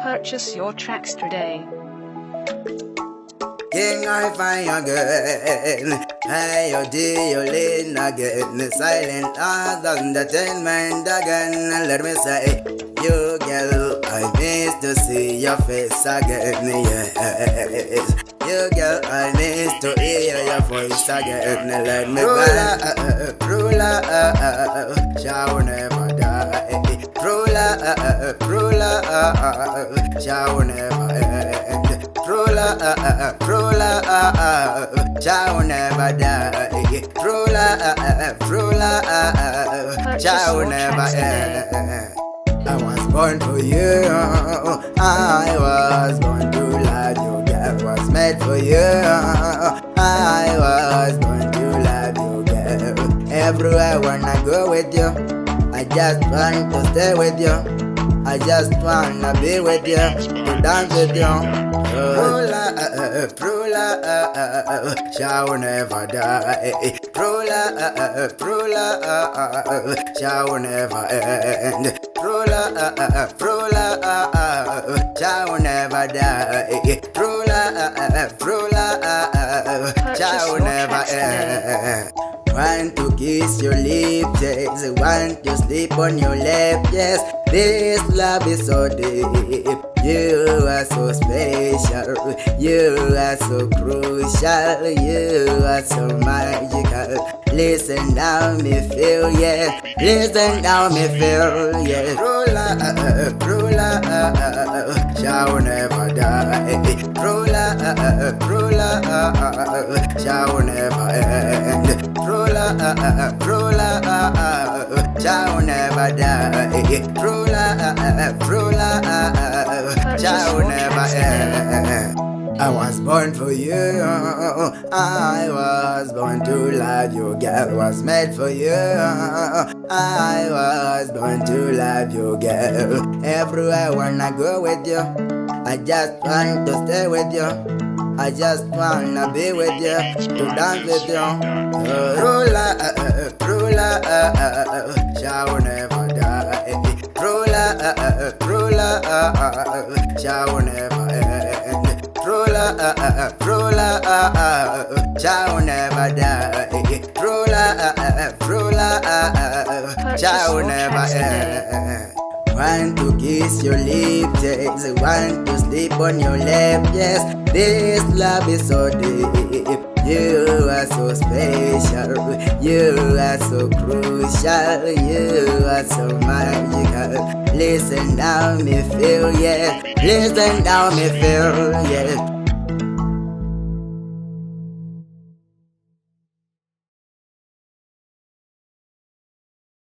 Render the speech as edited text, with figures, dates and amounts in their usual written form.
Purchase your tracks today. King I find again, hey you dealing again, silent as entertainment again. Let me say, you girl, I miss to see your face again, yes. You girl, I miss to hear your voice again. Let me true love shall never die. True love shall never end. True love shall never die. True love shall never end. I was born for you. I was born to love you. Girl was made for you. I was born to love you, girl. Everywhere wanna go with you. I just want to stay with you. I just wanna be with you, to dance with you. True love shall never die. True love shall never end. True love shall never die. True love shall never end. Want to kiss your lips, yes. Want to sleep on your lap, yes. This love is so deep. You are so special. You are so crucial. You are so magical. Listen now, me feel, yeah. Listen now, me feel, yeah. True love shall never die. True love shall never end. True love shall never die. True love shall never end. I was born for you. I was born to love you. Girl was made for you. I was born to love you, girl. Everywhere wanna go with you. I just want to stay with you. I just wanna be with you, to dance with you. True love shall never die. True love shall never end. True love shall never die. True love shall never end. Want to kiss your lips, yes. Want to sleep on your lap, yes. This love is so deep. You are so special. You are so crucial. You are so magical. Listen now, me feel, yeah. Listen now, me feel, yeah.